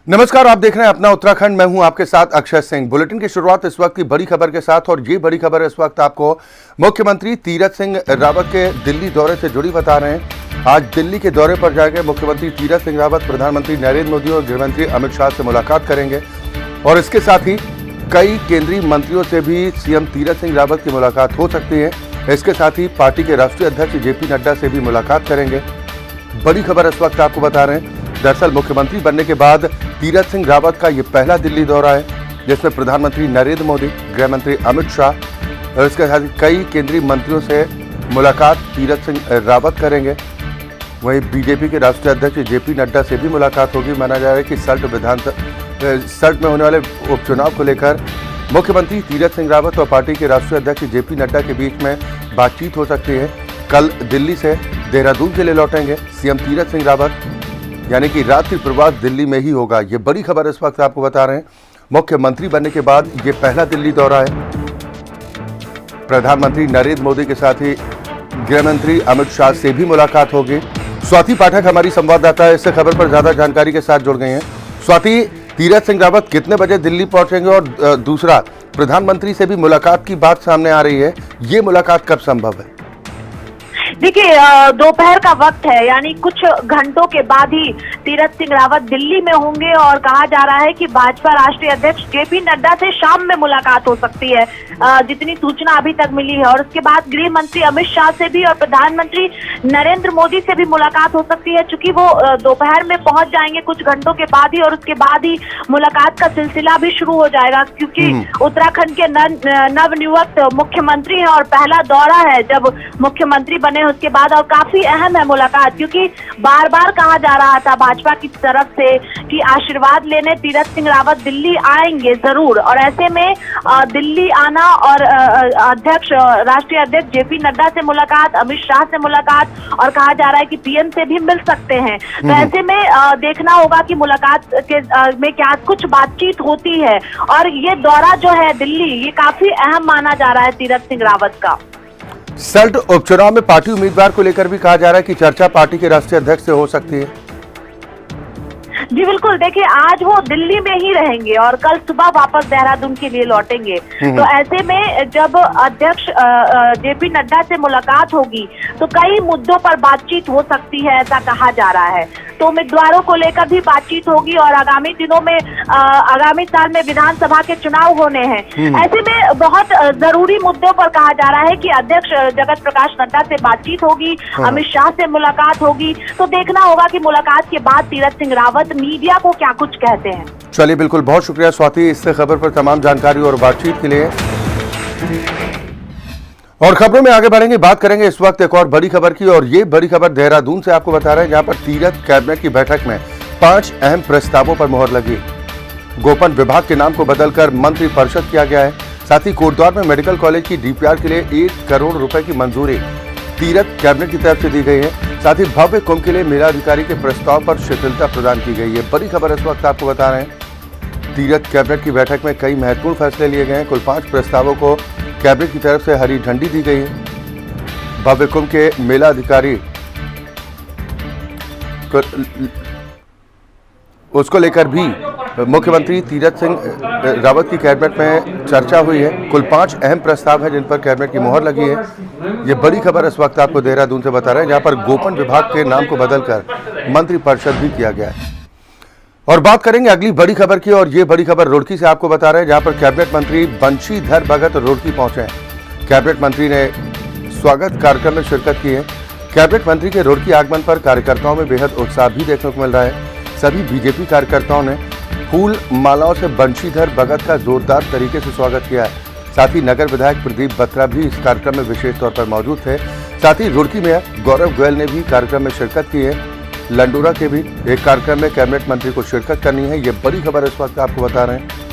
नमस्कार, आप देख रहे हैं अपना उत्तराखंड। मैं हूं आपके साथ अक्षय सिंह। बुलेटिन की शुरुआत इस वक्त की बड़ी खबर के साथ, और ये बड़ी खबर इस वक्त आपको मुख्यमंत्री तीरथ सिंह रावत के दिल्ली दौरे से जुड़ी बता रहे हैं। आज दिल्ली के दौरे पर जाकर मुख्यमंत्री तीरथ सिंह रावत प्रधानमंत्री नरेंद्र मोदी और गृहमंत्री अमित शाह से मुलाकात करेंगे, और इसके साथ ही कई केंद्रीय मंत्रियों से भी सीएम तीरथ सिंह रावत की मुलाकात हो सकती है। इसके साथ ही पार्टी के राष्ट्रीय अध्यक्ष जेपी नड्डा से भी मुलाकात करेंगे। बड़ी खबर इस वक्त आपको बता रहे हैं। दरअसल मुख्यमंत्री बनने के बाद तीरथ सिंह रावत का ये पहला दिल्ली दौरा है, जिसमें प्रधानमंत्री नरेंद्र मोदी, गृहमंत्री अमित शाह और इसके साथ ही कई केंद्रीय मंत्रियों से मुलाकात तीरथ सिंह रावत करेंगे। वहीं बीजेपी के राष्ट्रीय अध्यक्ष जेपी नड्डा से भी मुलाकात होगी। माना जा रहा है कि सल्ट में होने वाले उपचुनाव को लेकर मुख्यमंत्री तीरथ सिंह रावत और पार्टी के राष्ट्रीय अध्यक्ष जेपी नड्डा के बीच में बातचीत हो सकती है। कल दिल्ली से देहरादून के लिए लौटेंगे सीएम तीरथ सिंह रावत, यानी कि रात्रि प्रवास दिल्ली में ही होगा। ये बड़ी खबर इस वक्त आपको बता रहे हैं। मुख्यमंत्री बनने के बाद ये पहला दिल्ली दौरा है। प्रधानमंत्री नरेंद्र मोदी के साथ ही गृहमंत्री अमित शाह से भी मुलाकात होगी। स्वाति पाठक हमारी संवाददाता है, इससे खबर पर ज्यादा जानकारी के साथ जुड़ गई हैं। स्वाति, तीरथ सिंह रावत कितने बजे दिल्ली पहुंचेंगे, और दूसरा प्रधानमंत्री से भी मुलाकात की बात सामने आ रही है, ये मुलाकात कब संभव है? देखिए, दोपहर का वक्त है, यानी कुछ घंटों के बाद ही तीरथ सिंह रावत दिल्ली में होंगे, और कहा जा रहा है कि भाजपा राष्ट्रीय अध्यक्ष जेपी नड्डा से शाम में मुलाकात हो सकती है, जितनी सूचना अभी तक मिली है। और उसके बाद गृह मंत्री अमित शाह से भी और प्रधानमंत्री नरेंद्र मोदी से भी मुलाकात हो सकती है, चूंकि वो दोपहर में पहुंच जाएंगे कुछ घंटों के बाद ही, और उसके बाद ही मुलाकात का सिलसिला भी शुरू हो जाएगा, क्योंकि उत्तराखंड के नवनियुक्त मुख्यमंत्री है और पहला दौरा है जब मुख्यमंत्री बने उसके बाद, और काफी अहम है मुलाकात, क्योंकि बार बार कहा जा रहा था भाजपा की तरफ से कि आशीर्वाद लेने तीरथ सिंह रावत दिल्ली आएंगे जरूर। और ऐसे में दिल्ली आना और राष्ट्रीय अध्यक्ष जेपी नड्डा से मुलाकात, अमित शाह से मुलाकात, और कहा जा रहा है कि पीएम से भी मिल सकते हैं। तो ऐसे में देखना होगा कि मुलाकात के में क्या कुछ बातचीत होती है। और ये दौरा जो है दिल्ली, ये काफी अहम माना जा रहा है तीरथ सिंह रावत का। सल्ट उपचुनाव में पार्टी उम्मीदवार को लेकर भी कहा जा रहा है कि चर्चा पार्टी के राष्ट्रीय अध्यक्ष से हो सकती है। जी बिल्कुल, देखिए आज वो दिल्ली में ही रहेंगे और कल सुबह वापस देहरादून के लिए लौटेंगे। तो ऐसे में जब अध्यक्ष जेपी नड्डा से मुलाकात होगी तो कई मुद्दों पर बातचीत हो सकती है, ऐसा कहा जा रहा है। तो उम्मीदवारों को लेकर भी बातचीत होगी, और आगामी दिनों में आगामी साल में विधानसभा के चुनाव होने हैं। ऐसे में बहुत जरूरी मुद्दों पर कहा जा रहा है कि अध्यक्ष जगत प्रकाश नड्डा से बातचीत होगी, अमित शाह से मुलाकात होगी। तो देखना होगा कि मुलाकात के बाद तीरथ सिंह रावत मीडिया को क्या कुछ कहते हैं। चलिए, बिल्कुल, बहुत शुक्रिया स्वाति इस खबर पर तमाम जानकारी और बातचीत के लिए। और खबरों में आगे बढ़ेंगे, बात करेंगे इस वक्त एक और बड़ी खबर की, और ये बड़ी खबर देहरादून से आपको बता रहे हैं, जहां पर तीरथ कैबिनेट की बैठक में 5 अहम प्रस्तावों पर मुहर लगी। गोपन विभाग के नाम को बदलकर मंत्री परिषद किया गया है। साथ ही कोटद्वार में मेडिकल कॉलेज की डीपीआर के लिए 1 करोड़ रुपए की मंजूरी तीरथ कैबिनेट की तरफ से दी गई है। साथ ही भव्य कुंभ के लिए मेलाधिकारी के प्रस्ताव पर शिथिलता प्रदान की गई है। बड़ी खबर इस वक्त आपको बता रहे हैं। तीरथ कैबिनेट की बैठक में कई महत्वपूर्ण फैसले लिए गए हैं। कुल 5 प्रस्तावों को कैबिनेट की तरफ से हरी झंडी दी गई है। भव्य कुंभ के मेला अधिकारी उसको लेकर भी मुख्यमंत्री तीरथ सिंह रावत की कैबिनेट में चर्चा हुई है। कुल 5 अहम प्रस्ताव हैं जिन पर कैबिनेट की मुहर लगी है। ये बड़ी खबर इस वक्त आपको देहरादून से बता रहे हैं, जहां पर गोपन विभाग के नाम को बदलकर मंत्री परिषद भी किया गया है। और बात करेंगे अगली बड़ी खबर की, और ये बड़ी खबर रुड़की से आपको बता रहे हैं, जहां पर कैबिनेट मंत्री बंशीधर भगत रुड़की पहुंचे हैं। कैबिनेट मंत्री ने स्वागत कार्यक्रम में शिरकत की है। कैबिनेट मंत्री के रुड़की आगमन पर कार्यकर्ताओं में बेहद उत्साह भी देखने को मिल रहा है। सभी बीजेपी कार्यकर्ताओं ने फूल मालाओं से बंशीधर भगत का जोरदार तरीके से स्वागत किया है। साथ ही नगर विधायक प्रदीप बत्रा भी इस कार्यक्रम में विशेष तौर पर मौजूद थे। साथ ही रुड़की मेयर गौरव गोयल ने भी कार्यक्रम में शिरकत की है। लंडोरा के भी एक कार्यक्रम में कैबिनेट मंत्री को शिरकत करनी है। ये बड़ी खबर इस वक्त आपको बता रहे हैं।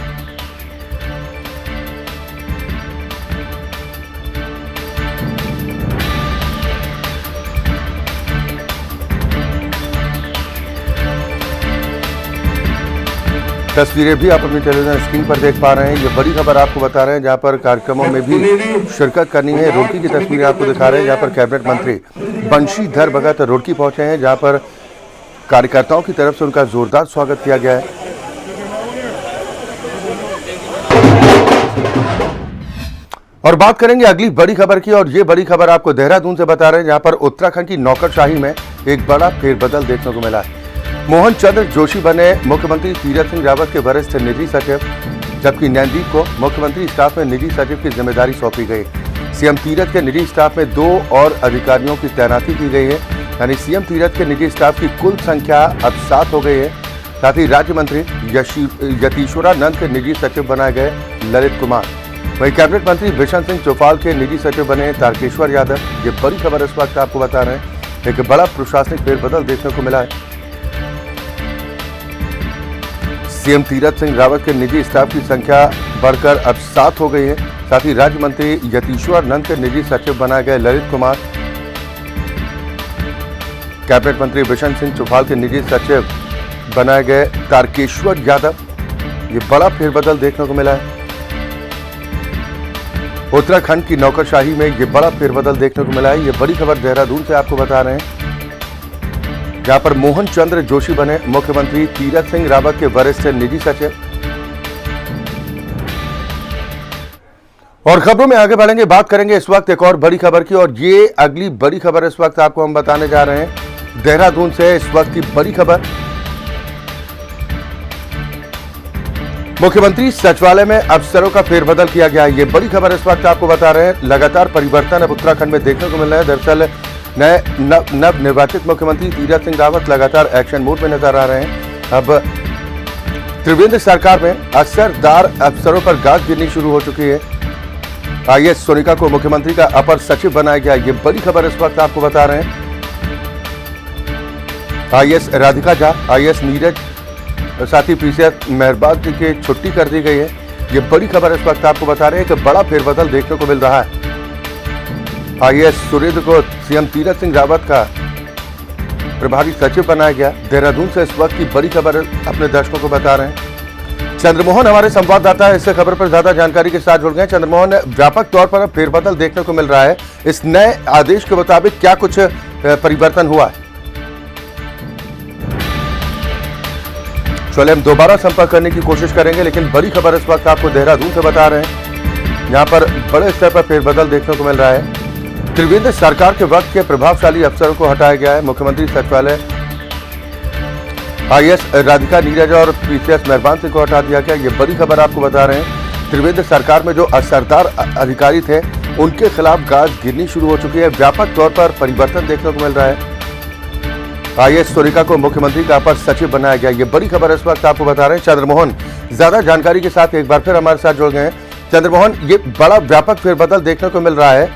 तस्वीरें भी आप अपनी टेलीविजन स्क्रीन पर देख पा रहे हैं। ये बड़ी खबर आपको बता रहे हैं, जहां पर कार्यक्रमों में भी शिरकत करनी है। रुड़की की तस्वीरें आपको दिखा रहे हैं, जहां पर कैबिनेट मंत्री बंशीधर भगत रुड़की पहुंचे हैं, जहां पर कार्यकर्ताओं की तरफ से उनका जोरदार स्वागत किया गया है। और बात करेंगे अगली बड़ी खबर की, और ये बड़ी खबर आपको देहरादून से बता रहे हैं, जहां पर उत्तराखंड की नौकरशाही में एक बड़ा फेरबदल देखने को मिला है। मोहन चंद्र जोशी बने मुख्यमंत्री तीरथ सिंह रावत के वरिष्ठ निजी सचिव, जबकि नैनदीप को मुख्यमंत्री स्टाफ में निजी सचिव की जिम्मेदारी सौंपी गई। सीएम तीरथ के निजी स्टाफ में 2 और अधिकारियों की तैनाती की गई है, यानी सीएम तीरथ के निजी स्टाफ की कुल संख्या अब 7 हो गई है। साथ ही राज्य मंत्री यतीश्वरानंद के निजी सचिव बनाए गए ललित कुमार। वहीं कैबिनेट मंत्री बिशन सिंह चौफाल के निजी सचिव बने तारकेश्वर यादव। ये बड़ी खबर इस वक्त आपको बता रहे हैं, एक बड़ा प्रशासनिक फेरबदल देखने को मिला है। सीएम तीरथ सिंह रावत के निजी स्टाफ की संख्या बढ़कर अब 7 हो गई है। साथ ही राज्य मंत्री यतीश्वरानंद के निजी सचिव बनाए गए ललित कुमार। कैबिनेट मंत्री बिशन सिंह चौफाल के निजी सचिव बनाए गए तारकेश्वर यादव। ये बड़ा फेरबदल देखने को मिला है। उत्तराखंड की नौकरशाही में ये बड़ा फेरबदल देखने को मिला है। ये बड़ी खबर देहरादून से आपको बता रहे हैं, जहां पर मोहन चंद्र जोशी बने मुख्यमंत्री तीरथ सिंह रावत के वरिष्ठ निजी सचिव। और खबरों में आगे बढ़ेंगे, बात करेंगे इस वक्त एक और बड़ी खबर की, और ये अगली बड़ी खबर इस वक्त आपको हम बताने जा रहे हैं देहरादून से। इस वक्त की बड़ी खबर, मुख्यमंत्री सचिवालय में अफसरों का फेरबदल किया गया है। ये बड़ी खबर इस वक्त आपको बता रहे हैं। लगातार परिवर्तन अब उत्तराखंड में देखने को मिल रहा है। दरअसल नव निर्वाचित मुख्यमंत्री तीरथ सिंह रावत लगातार एक्शन मोड में नजर आ रहे हैं। अब त्रिवेंद्र सरकार में असरदार अफसरों पर गाज गिरनी शुरू हो चुकी है। आईएएस सोनिका को मुख्यमंत्री का अपर सचिव बनाया गया। ये बड़ी खबर इस वक्त आपको बता रहे हैं। आईएएस राधिका झा, आईएएस नीरज, साथ ही पीसीएस मेहरबान की छुट्टी कर दी गई है। ये बड़ी खबर इस वक्त आपको बता रहे हैं कि बड़ा फेरबदल देखने को मिल रहा है। आईएएस सुरेंद्र को सीएम तीरथ सिंह रावत का प्रभारी सचिव बनाया गया। देहरादून से इस वक्त की बड़ी खबर अपने दर्शकों को बता रहे हैं। चंद्रमोहन हमारे संवाददाता है, इससे खबर पर ज्यादा जानकारी के साथ जुड़ गए। चंद्रमोहन, व्यापक तौर पर अब फेरबदल देखने को मिल रहा है। इस नए आदेश के मुताबिक क्या कुछ परिवर्तन हुआ है? चलिए हम दोबारा संपर्क करने की कोशिश करेंगे, लेकिन बड़ी खबर इस वक्त आपको देहरादून से बता रहे हैं, यहाँ पर बड़े स्तर पर फेरबदल देखने को मिल रहा है। त्रिवेंद्र सरकार के वक्त के प्रभावशाली अफसरों को हटाया गया है। मुख्यमंत्री सचिवालय आईएएस राधिका नीरज और पीसीएस मेहरबान सिंह को हटा दिया गया। ये बड़ी खबर आपको बता रहे हैं। त्रिवेंद्र सरकार में जो असरदार अधिकारी थे, उनके खिलाफ गाज गिरनी शुरू हो चुकी है। व्यापक तौर पर परिवर्तन देखने को मिल रहा है। आईएएस सोनिका को मुख्यमंत्री का अपर सचिव बनाया गया। ये बड़ी खबर इस वक्त आपको बता रहे हैं। चंद्रमोहन ज्यादा जानकारी के साथ एक बार फिर हमारे साथ जुड़ गए हैं। चंद्रमोहन, ये बड़ा व्यापक फेरबदल देखने को मिल रहा है।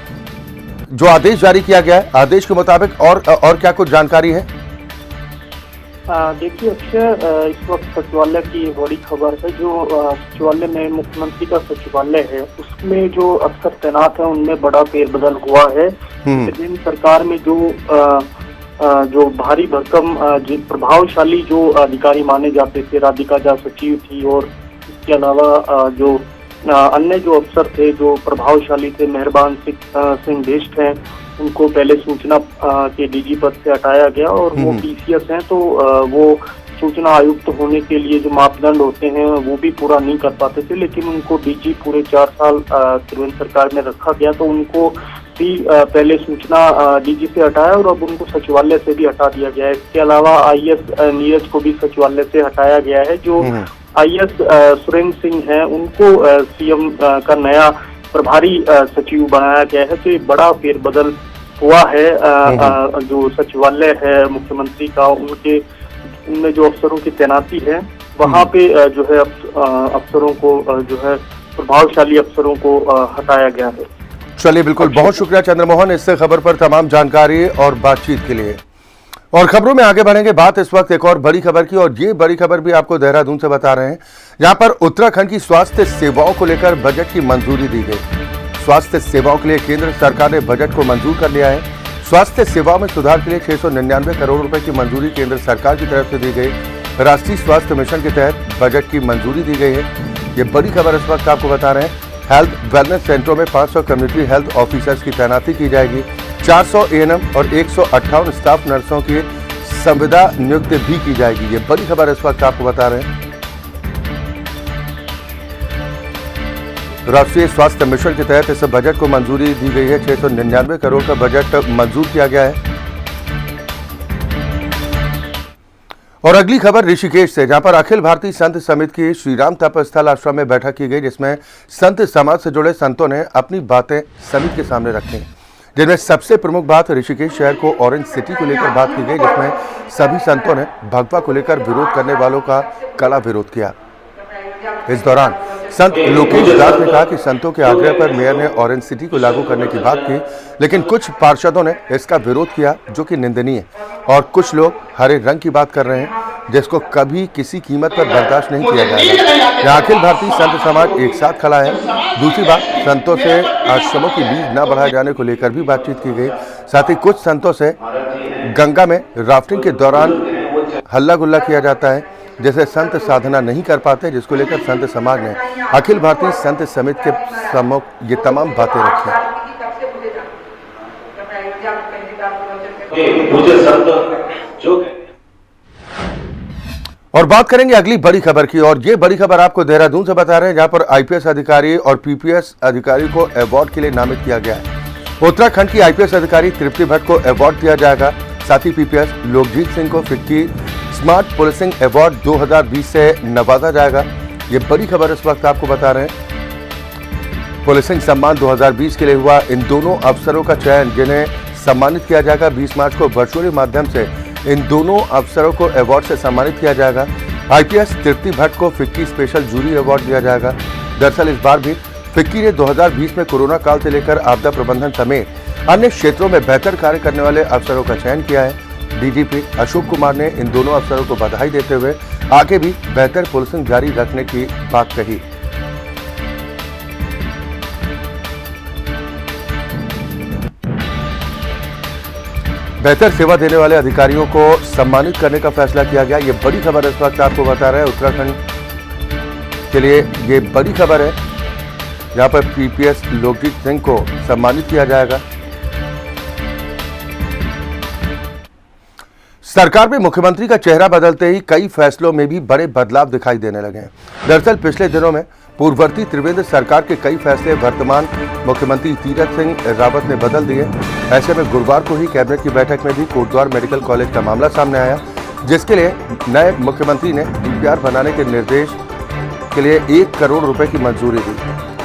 जो आदेश जारी किया गया है, आदेश के मुताबिक और क्या कुछ जानकारी है? देखिए अक्षय, इस वक्त सचिवालय की बड़ी खबर है। जो सचिवालय में मुख्यमंत्री का सचिवालय है, उसमें जो अफसर तैनात है उनमें बड़ा फेरबदल हुआ है। लेकिन सरकार में जो भारी भरकम प्रभावशाली जो अधिकारी माने जाते थे, राधिका झा सचिव थी, और इसके अलावा जो अन्य जो अफसर थे जो प्रभावशाली थे, मेहरबान सिंह बेस्ट हैं, उनको पहले सूचना के डीजी पद से हटाया गया। और वो पीसीएस हैं, तो वो सूचना आयुक्त होने के लिए जो मापदंड होते हैं वो भी पूरा नहीं कर पाते थे, लेकिन उनको डीजी पूरे 4 साल त्रिवेंद्र सरकार में रखा गया। तो उनको भी पहले सूचना डीजी से हटाया और अब उनको सचिवालय से भी हटा दिया गया है। इसके अलावा आईएएस नीरज को भी सचिवालय से हटाया गया है। जो आईएएस सुरेंद्र सिंह हैं, उनको सीएम का नया प्रभारी सचिव बनाया गया है। तो ये बड़ा फेरबदल हुआ है। जो सचिवालय है मुख्यमंत्री का, उनमें जो अफसरों की तैनाती है, वहाँ पे जो है अफसरों को जो है प्रभावशाली अफसरों को हटाया गया है। चलिए, बिल्कुल, बहुत शुक्रिया चंद्रमोहन इससे खबर पर तमाम जानकारी और बातचीत के लिए। और खबरों में आगे बढ़ेंगे, बात इस वक्त एक और बड़ी खबर की, और ये बड़ी खबर भी आपको देहरादून से बता रहे हैं, जहां पर उत्तराखंड की स्वास्थ्य सेवाओं को लेकर बजट की मंजूरी दी गई। स्वास्थ्य सेवाओं के लिए केंद्र सरकार ने बजट को मंजूर कर लिया है। स्वास्थ्य सेवाओं में सुधार के लिए 699 करोड़ रुपए की मंजूरी केंद्र सरकार की तरफ से दी गई। राष्ट्रीय स्वास्थ्य मिशन के तहत बजट की मंजूरी दी गई है। ये बड़ी खबर इस वक्त आपको बता रहे हैं। हेल्थ वेलनेस सेंटरों में 500 कम्युनिटी हेल्थ ऑफिसर्स की तैनाती की जाएगी। 400 एएनएम और 158 स्टाफ नर्सों की संविदा नियुक्ति भी की जाएगी। ये बड़ी खबर इस वक्त आपको बता रहे हैं। राष्ट्रीय स्वास्थ्य मिशन के तहत इस बजट को मंजूरी दी गई है। 699 करोड़ का बजट मंजूर किया गया है। और अगली खबर ऋषिकेश से, जहां पर अखिल भारतीय संत समिति की श्रीराम तपस्थल आश्रम में बैठक की गई, जिसमें संत समाज से जुड़े संतों ने अपनी बातें समिति के सामने रखी, जिनमें सबसे प्रमुख बात ऋषिकेश शहर को ऑरेंज सिटी को लेकर बात की गई, जिसमें सभी संतों ने भगवा को लेकर विरोध करने वालों का कड़ा विरोध किया। इस दौरान संत लोकेश दास ने कहा कि संतों के आग्रह पर मेयर ने ऑरेंज सिटी को लागू करने की बात की, लेकिन कुछ पार्षदों ने इसका विरोध किया, जो कि निंदनीय है। और कुछ लोग हरे रंग की बात कर रहे हैं, जिसको कभी किसी कीमत पर बर्दाश्त नहीं किया जाएगा। यहाँ अखिल भारतीय संत समाज एक साथ खड़ा है। दूसरी बात, संतों से आश्रमों की लीज न बढ़ाए जाने को लेकर भी बातचीत की गई। साथ ही कुछ संतों से गंगा में राफ्टिंग के दौरान हल्ला गुल्ला किया जाता है, जैसे संत साधना नहीं कर पाते, जिसको लेकर संत समाज ने अखिल भारतीय संत समिति के सम्मुख ये तमाम बातें रखी। और बात करेंगे अगली बड़ी खबर की, और ये बड़ी खबर आपको देहरादून से बता रहे हैं, जहां पर आईपीएस अधिकारी और पीपीएस अधिकारी को अवार्ड के लिए नामित किया गया है। उत्तराखंड की आईपीएस अधिकारी तृप्ति भट्ट को अवार्ड दिया जाएगा। साथ ही पीपीएस लोकजीत सिंह को फिक्की स्मार्ट पुलिसिंग अवार्ड 2020 से नवाजा जाएगा। ये बड़ी खबर इस वक्त आपको बता रहे हैं। पुलिसिंग सम्मान 2020 के लिए हुआ इन दोनों अफसरों का चयन, जिन्हें सम्मानित किया जाएगा। 20 मार्च को वर्चुअली माध्यम से इन दोनों अफसरों को अवार्ड से सम्मानित किया जाएगा। आईपीएस तृप्ति भट्ट को फिक्की स्पेशल जूरी अवार्ड दिया जाएगा। दरअसल इस बार भी फिक्की ने 2020 में कोरोना काल से लेकर आपदा प्रबंधन समेत अन्य क्षेत्रों में बेहतर कार्य करने वाले अफसरों का चयन किया है। डीजीपी अशोक कुमार ने इन दोनों अफसरों को बधाई देते हुए आगे भी बेहतर पुलिसिंग जारी रखने की बात कही। बेहतर सेवा देने वाले अधिकारियों को सम्मानित करने का फैसला किया गया। ये बड़ी खबर इस वक्त आपको बता रहे हैं। उत्तराखंड के लिए ये बड़ी खबर है, जहां पर पीपीएस लोकजीत सिंह को सम्मानित किया जाएगा। सरकार में मुख्यमंत्री का चेहरा बदलते ही कई फैसलों में भी बड़े बदलाव दिखाई देने लगे हैं। दरअसल पिछले दिनों में पूर्ववर्ती त्रिवेंद्र सरकार के कई फैसले वर्तमान मुख्यमंत्री तीरथ सिंह रावत ने बदल दिए। ऐसे में गुरुवार को ही कैबिनेट की बैठक में भी कोटद्वार मेडिकल कॉलेज का मामला सामने आया, जिसके लिए नए मुख्यमंत्री ने डीपीआर बनाने के निर्देश के लिए 1 करोड़ रुपए की मंजूरी दी।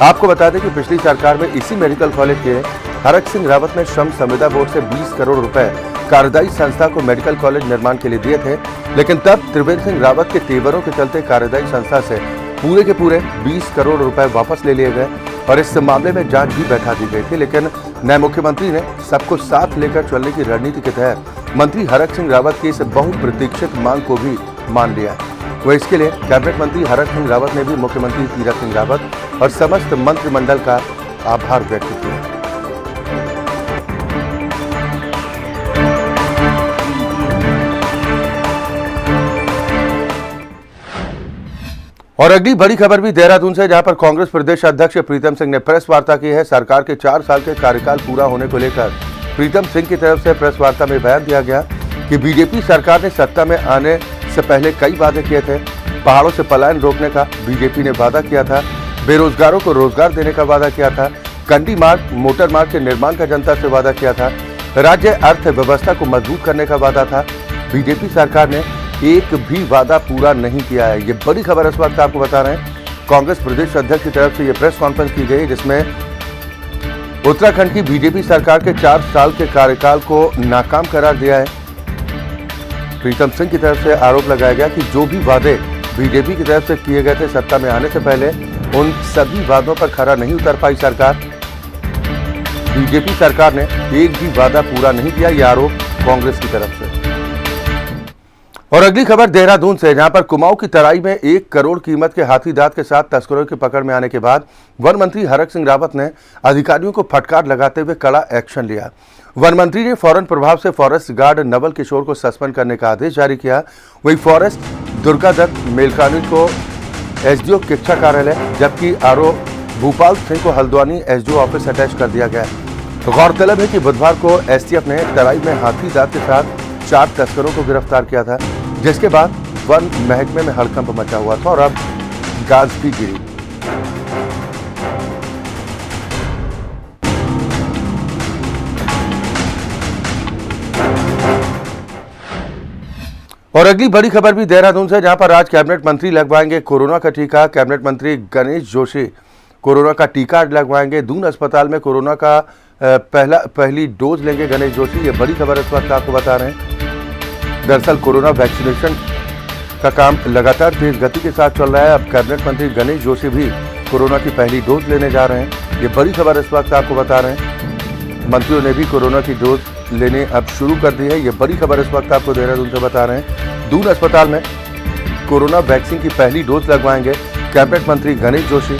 आपको बता दें कि पिछली सरकार में इसी मेडिकल कॉलेज के हरक सिंह रावत ने श्रम संविदा बोर्ड से 20 करोड़ रुपए कार्यदायी संस्था को मेडिकल कॉलेज निर्माण के लिए दिए थे, लेकिन तब त्रिवेंद्र सिंह रावत के तेवरों के चलते कार्यदायी संस्था से पूरे के पूरे 20 करोड़ रुपए वापस ले लिए गए और इस मामले में जांच भी बैठा दी गई थी। लेकिन नए मुख्यमंत्री ने सबको साथ लेकर चलने की रणनीति के तहत मंत्री हरक सिंह रावत की इस बहुप्रतीक्षित मांग को भी मान लिया। वह इसके लिए कैबिनेट मंत्री हरक सिंह रावत ने भी मुख्यमंत्री तीरथ सिंह रावत और समस्त मंत्रिमंडल का आभार व्यक्त किया। और अगली बड़ी खबर भी देहरादून से, जहां पर कांग्रेस प्रदेश अध्यक्ष प्रीतम सिंह ने प्रेस वार्ता की है। सरकार के 4 साल के कार्यकाल पूरा होने को लेकर प्रीतम सिंह की तरफ से प्रेस वार्ता में बयान दिया गया कि बीजेपी सरकार ने सत्ता में आने से पहले कई वादे किए थे। पहाड़ों से पलायन रोकने का बीजेपी ने वादा किया था, बेरोजगारों को रोजगार देने का वादा किया था, कंडी मार्ग मोटर मार्ग के निर्माण का जनता से वादा किया था, राज्य अर्थव्यवस्था को मजबूत करने का वादा था। बीजेपी सरकार ने एक भी वादा पूरा नहीं किया है। ये बड़ी खबर इस वक्त आपको बता रहे हैं। कांग्रेस प्रदेश अध्यक्ष की तरफ से ये प्रेस कॉन्फ्रेंस की गई, जिसमें उत्तराखंड की बीजेपी सरकार के 4 साल के कार्यकाल को नाकाम करार दिया है। प्रीतम सिंह की तरफ से आरोप लगाया गया कि जो भी वादे बीजेपी की तरफ से किए गए थे सत्ता में आने से पहले, उन सभी वादों पर खरा नहीं उतर पाई सरकार। बीजेपी सरकार ने एक भी वादा पूरा नहीं किया, यह आरोप कांग्रेस की तरफ से। और अगली खबर देहरादून से, जहां पर कुमाऊं की तराई में 1 करोड़ कीमत के हाथी दांत के साथ तस्करों की पकड़ में आने के बाद वन मंत्री हरक सिंह रावत ने अधिकारियों को फटकार लगाते हुए कड़ा एक्शन लिया। वन मंत्री ने फौरन प्रभाव से फॉरेस्ट गार्ड नवल किशोर को सस्पेंड करने का आदेश जारी किया। वहीं फॉरेस्ट दुर्गा दत्त मेलकानी को एसडीओ किच्छा कार्यालय, जबकि आरओ भूपाल सिंह को हल्द्वानी एसडीओ ऑफिस अटैच कर दिया गया। गौरतलब है कि बुधवार को एसटीएफ ने तराई में हाथी दांत के साथ 4 तस्करों को गिरफ्तार किया था, जिसके बाद वन महकमे में हड़कंप मचा हुआ था और अब गाज भी गिरी। और अगली बड़ी खबर भी देहरादून से, जहां पर आज कैबिनेट मंत्री लगवाएंगे कोरोना का टीका। कैबिनेट मंत्री गणेश जोशी कोरोना का टीका आज लगवाएंगे। दून अस्पताल में कोरोना का पहली डोज लेंगे गणेश जोशी। ये बड़ी खबर इस वक्त आपको बता रहे हैं। दरअसल कोरोना वैक्सीनेशन का काम लगातार तेज गति के साथ चल रहा है। अब कैबिनेट मंत्री गणेश जोशी भी कोरोना की पहली डोज लेने जा रहे हैं। ये बड़ी खबर इस वक्त आपको बता रहे हैं। मंत्रियों ने भी कोरोना की डोज लेने अब शुरू कर दी है। ये बड़ी खबर इस वक्त आपको देहरादून से बता रहे हैं। दून अस्पताल में कोरोना वैक्सीन की पहली डोज लगवाएंगे कैबिनेट मंत्री गणेश जोशी।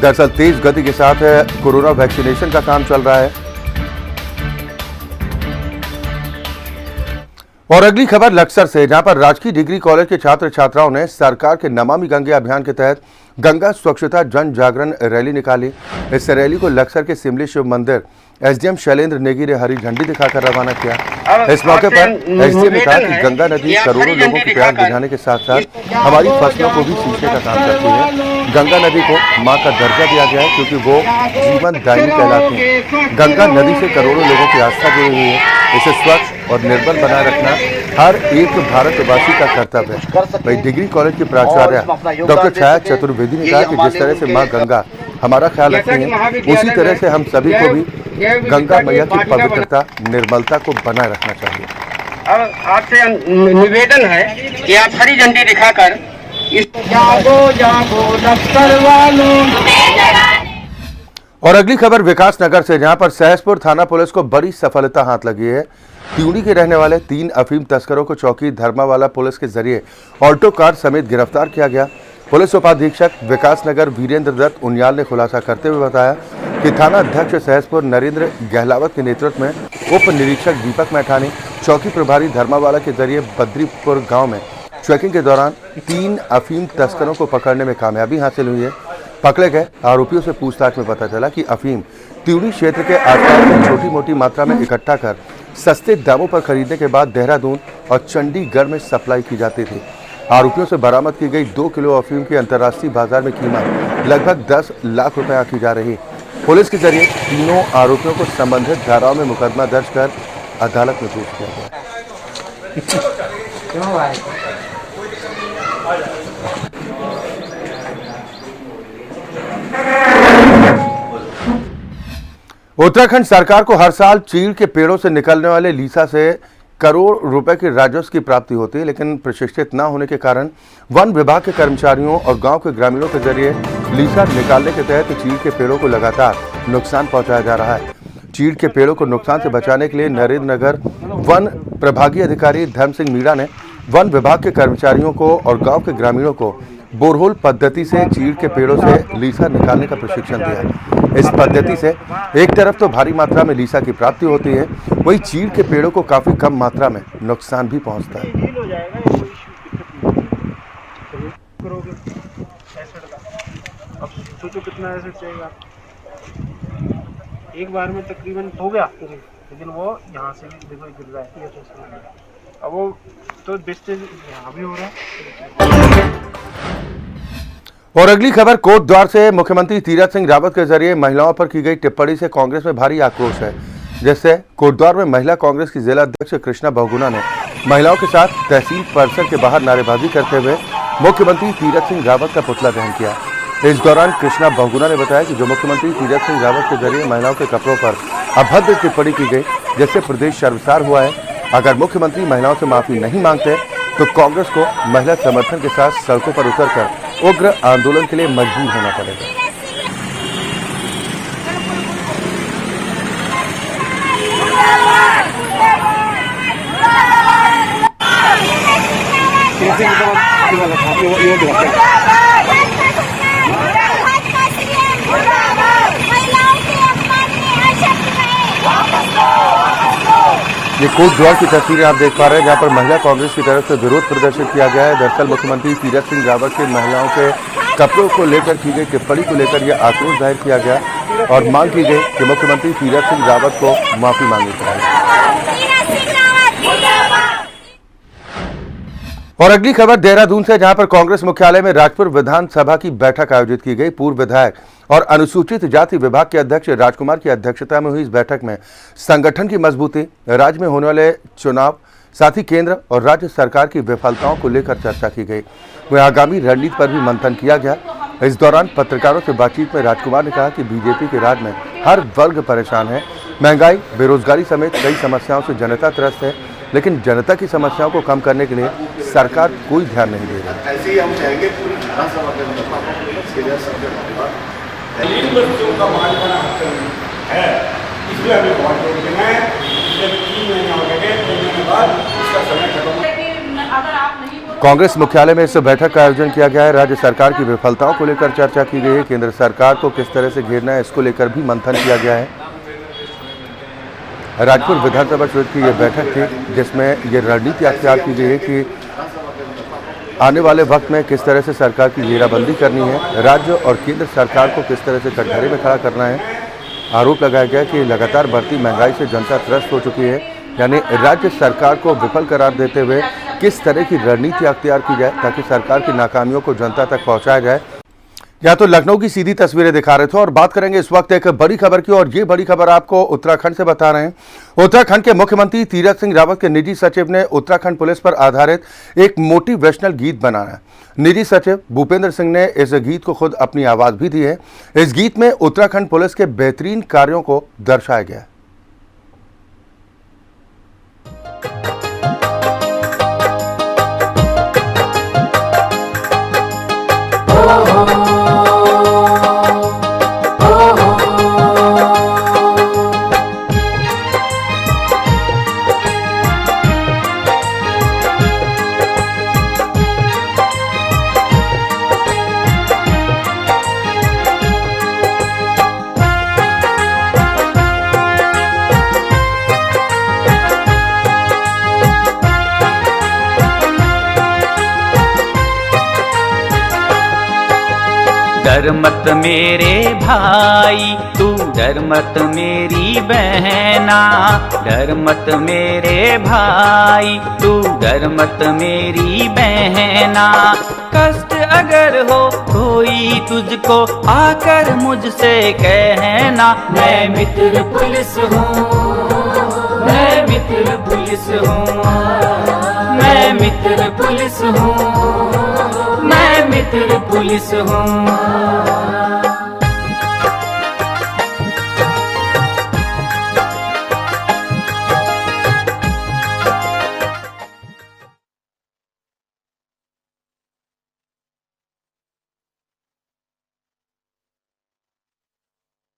दरअसल तेज गति के साथ कोरोना वैक्सीनेशन का काम चल रहा है। और अगली खबर लक्सर से, जहां पर राजकीय डिग्री कॉलेज के छात्र छात्राओं ने सरकार के नमामि गंगे अभियान के तहत गंगा स्वच्छता जन जागरण रैली निकाली। इस रैली को लक्सर के सिमली शिव मंदिर एसडीएम शैलेंद्र नेगी ने हरी झंडी दिखाकर रवाना किया। इस मौके पर एसडीएम ने कहा कि गंगा नदी करोड़ों लोगों की प्यास बुझाने के साथ साथ हमारी फसलों को भी सींचने का काम करती है। गंगा नदी को मां का दर्जा दिया गया है क्योंकि वो जीवन दायिनी कहलाती है। गंगा नदी से करोड़ों लोगों की आस्था जुड़ी हुई है। इसे स्वच्छ और निर्मल बनाए रखना हर एक भारतवासी का कर्तव्य है। वही डिग्री कॉलेज की प्राचार्य डॉक्टर छाया चतुर्वेदी ने कहा कि जिस तरह से मां गंगा हमारा ख्याल रखती है, उसी तरह से हम सभी को भी गंगा मैया की पवित्रता निर्मलता को बनाए रखना चाहिए। अब आपसे निवेदन है कि आप हरी झंडी दिखाकर इस जागो जागो लश्कर वालों। और अगली खबर विकास नगर से, जहां पर सहसपुर थाना पुलिस को बड़ी सफलता हाथ लगी है। त्यूनी के रहने वाले 3 अफीम तस्करों को चौकी धर्मावाला पुलिस के जरिए ऑल्टो कार समेत गिरफ्तार किया गया। पुलिस उपाधीक्षक विकास नगर वीरेंद्र दत्त उनियाल ने खुलासा करते हुए बताया कि थाना अध्यक्ष सहसपुर नरेंद्र गहलावत के नेतृत्व में उप निरीक्षक दीपक मैठानी, चौकी प्रभारी धर्मावाला के जरिए बद्रीपुर गांव में चेकिंग के दौरान 3 अफीम तस्करों को पकड़ने में कामयाबी हासिल हुई है। पकड़े गए आरोपियों से पूछताछ में पता चला कि अफीम त्यूनी क्षेत्र के आसपास में छोटी मोटी मात्रा में इकट्ठा कर सस्ते दामों पर खरीदने के बाद देहरादून और चंडीगढ़ में सप्लाई की जाती थी। आरोपियों से बरामद की गई 2 किलो अफीम की अंतर्राष्ट्रीय बाजार में कीमत लगभग 10 लाख रुपए आंकी जा रही। पुलिस के जरिए तीनों आरोपियों को संबंधित धाराओं में मुकदमा दर्ज कर अदालत में पेश किया गया। उत्तराखंड सरकार को हर साल चीड़ के पेड़ों से निकलने वाले लीसा से करोड़ रुपए के राजस्व की प्राप्ति होती है, लेकिन प्रशिक्षित न होने के कारण वन विभाग के कर्मचारियों और गांव के ग्रामीणों के जरिए लीसा निकालने के तहत चीड़ के पेड़ों को लगातार नुकसान पहुंचाया जा रहा है। चीड़ के पेड़ों को नुकसान से बचाने के लिए नरेंद्र नगर वन प्रभागीय अधिकारी धर्म सिंह मीणा ने वन विभाग के कर्मचारियों को और गाँव के ग्रामीणों को बोरहोल पद्धति से चीड़ के पेड़ों से लीसा निकालने का प्रशिक्षण दिया। इस पद्धति से एक तरफ तो भारी मात्रा में लीसा की प्राप्ति होती है, वहीं चीड़ के पेड़ों को काफी कम मात्रा में नुकसान भी पहुंचता है। अब सोचो कितना एसिड चाहिए। एक बार में तकरीबन हो गया, लेकिन वो यहाँ से देखो गिर रहा है। अब वो तो वेस्टेज यहाँ भी हो रहा है। और अगली खबर कोटद्वार से, मुख्यमंत्री तीरथ सिंह रावत के जरिए महिलाओं पर की गई टिप्पणी से कांग्रेस में भारी आक्रोश है। जैसे कोटद्वार में महिला कांग्रेस की जिला अध्यक्ष कृष्णा बहुगुणा ने महिलाओं के साथ तहसील परिसर के बाहर नारेबाजी करते हुए मुख्यमंत्री तीरथ सिंह रावत का पुतला दहन किया। इस दौरान कृष्णा बहुगुणा ने बताया कि जो मुख्यमंत्री तीरथ सिंह रावत के जरिए महिलाओं के कपड़ों पर अभद्र टिप्पणी की गई, जिससे प्रदेश शर्मसार हुआ है। अगर मुख्यमंत्री महिलाओं से माफी नहीं मांगते तो कांग्रेस को महिला समर्थन के साथ सड़कों पर उतरकर उग्र आंदोलन के लिए मजबूर होना पड़ेगा। ये कोटद्वार की तस्वीरें आप देख पा रहे हैं, जहां पर महिला कांग्रेस की तरफ से विरोध प्रदर्शित किया गया है। दरअसल मुख्यमंत्री तीरथ सिंह रावत के महिलाओं के कपड़ों को लेकर की गई टिप्पणी को लेकर यह आक्रोश जाहिर किया गया और मांग की गई कि मुख्यमंत्री तीरथ सिंह रावत को माफी मांगनी चाहिए। और अगली खबर देहरादून से, जहां पर कांग्रेस मुख्यालय में राजपुर विधानसभा की बैठक आयोजित की गई। पूर्व विधायक और अनुसूचित जाति विभाग के अध्यक्ष राजकुमार की अध्यक्षता में हुई इस बैठक में संगठन की मजबूती, राज्य में होने वाले चुनाव, साथ ही केंद्र और राज्य सरकार की विफलताओं को लेकर चर्चा की गई। वहीं आगामी रणनीति पर भी मंथन किया गया। इस दौरान पत्रकारों से बातचीत में राजकुमार ने कहा कि बीजेपी के राज में हर वर्ग परेशान है। महंगाई, बेरोजगारी समेत कई समस्याओं से जनता त्रस्त है, लेकिन जनता की समस्याओं को कम करने के लिए सरकार कोई ध्यान नहीं दे रही। ऐसे ही हम चाहेंगे पूरी विधानसभा के अंदर बच्चों का मानना है, इसलिए हमें बहुत जोर देना है। 3 महीने हो गए, 3 महीने बाद इसका समय खत्म। कांग्रेस मुख्यालय में इस बैठक का आयोजन किया गया है। राज्य सरकार की विफलताओं को लेकर चर्चा की गई है। केंद्र सरकार को किस तरह से घेरना है, इसको लेकर भी मंथन किया गया है। राजपुर विधानसभा क्षेत्र की यह बैठक थी, जिसमें यह रणनीति अख्तियार की गई है कि आने वाले वक्त में किस तरह से सरकार की घेराबंदी करनी है, राज्य और केंद्र सरकार को किस तरह से कटघरे में खड़ा करना है। आरोप लगाया गया कि लगातार बढ़ती महंगाई से जनता त्रस्त हो चुकी है, यानी राज्य सरकार को विफल करार देते हुए किस तरह की रणनीति अख्तियार की जाए ताकि सरकार की नाकामियों को जनता तक पहुंचाया जाए। या तो लखनऊ की सीधी तस्वीरें दिखा रहे थे। और बात करेंगे इस वक्त एक बड़ी खबर की, और ये बड़ी खबर आपको उत्तराखंड से बता रहे हैं। उत्तराखंड के मुख्यमंत्री तीरथ सिंह रावत के निजी सचिव ने उत्तराखंड पुलिस पर आधारित एक मोटिवेशनल गीत बनाया। निजी सचिव भूपेंद्र सिंह ने इस गीत को खुद अपनी आवाज भी दी है। इस गीत में उत्तराखंड पुलिस के बेहतरीन कार्यों को दर्शाया गया। डर मत मेरे भाई, तू डर मत मेरी बहना, डर मत मेरे भाई, तू डर मत मेरी बहना। कष्ट अगर हो कोई तुझको आकर मुझसे कहना, मैं मित्र पुलिस हूँ, मैं मित्र पुलिस हूँ, मैं मित्र पुलिस हूँ, मैं मित्र पुलिस हूँ।